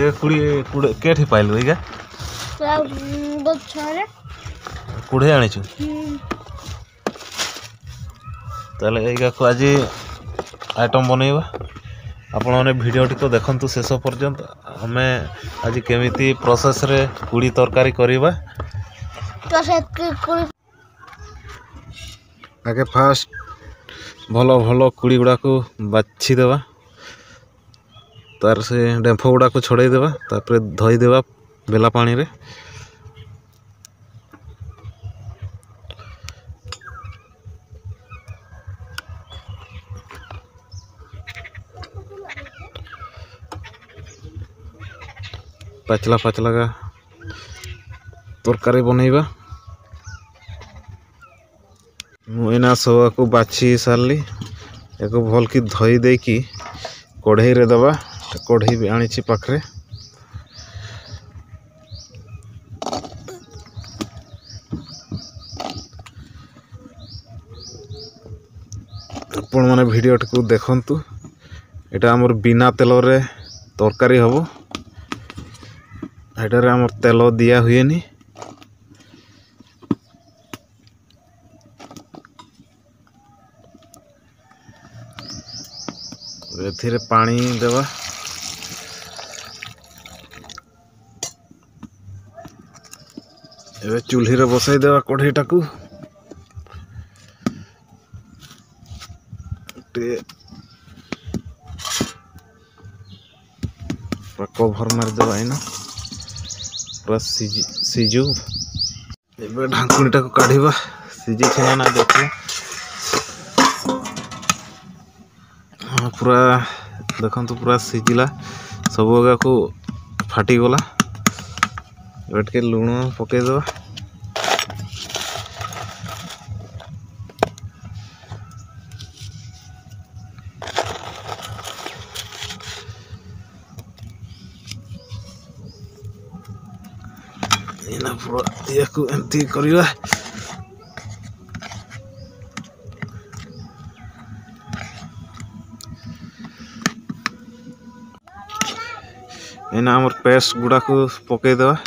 ये कुड़ी कुड़े केठी पाइलु इगा कुड़े आनी छु ताले इगा को आज आइटम बनैबा आपण माने वीडियो टी को देखंतु शेष पर्यंत हमें आज केमिति प्रोसेस रे कुड़ी तरकारी करिबा आगे फास्ट भलो भलो कुड़ी गुड़ा को बाछि देवा तार से डेंफो गुड़ा को छड़ाई देवा तापर धोई देवा बेला पानी रे पचला पचला का तरकारी बनैबा मुना सब को बाछि सारली एको भल की धोई दे की कढ़ई रे दबा कढ़ई भी आनी पाखरे आपण माने वीडियो को देखंतु एटा हमर बिना तेल रे तरकारी हबो एटारे हमर तेल दिया हुएनी एथिरे पानी देवा एबे चूल्ही रे बसाई देवा कढ़ईटा को कवर मार देवा इना पूरा सीजू एबे ढांकुनीटा को काढिबा सीजी छना ना देखिए पूरा देखंतु पूरा सीजिला सब जगह को फाटी गला एबे के लूण पके देबा इना पूरा याकू एंती करिवा एना हमर पेस्ट गुड़ा को पके देवा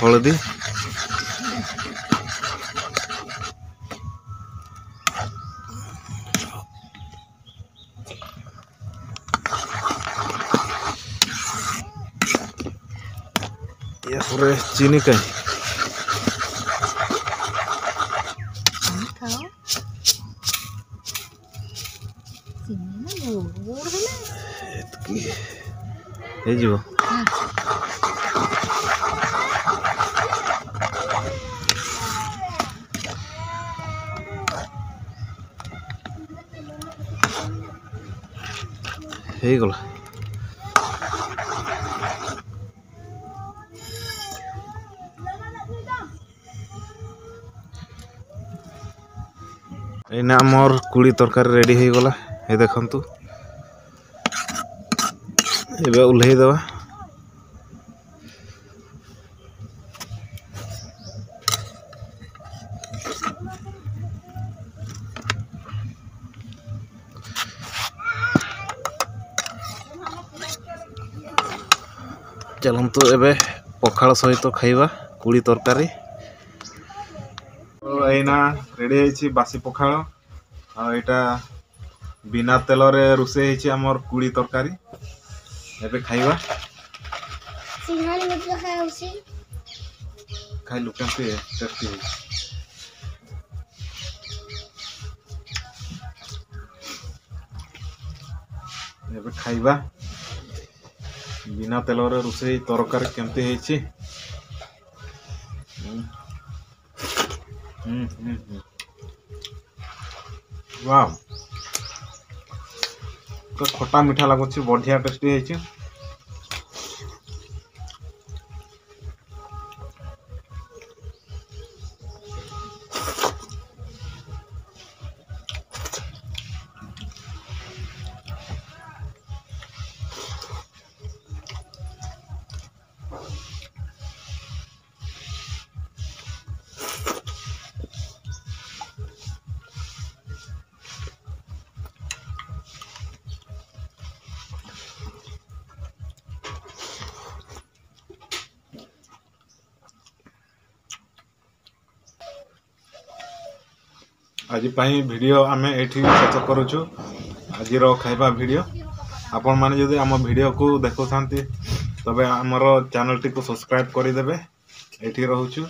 हल्दी या पूरे चीनी का हे जीव हे गला एना मोर कुड़ी तरकारी रेडी हो गला हे देखंतु एबे उल्हे देवा चलंतु एबे पखाल सहित खाइबा कुड़ी तरकारी तो एना रेडी है बासी पखाल एटा बिना तेल रे रुसे है हमर कुड़ी तरकारी एबे खाइबा सिंघाड़ी मतलब खाउसी खाइलु केमते टेस्टी है एबे खाइबा बिना तेल रे रुसे तरकारी केमते है वाह तो खट्टा मीठा लगुच बढ़िया टेस्टी है आज वीडियो आम ये शेष करुचु आज खाइबा वीडियो आपण मैंने जदि आम वीडियो को देखु था तबे आमर चैनल टी को सब्सक्राइब करदे ये रोचु।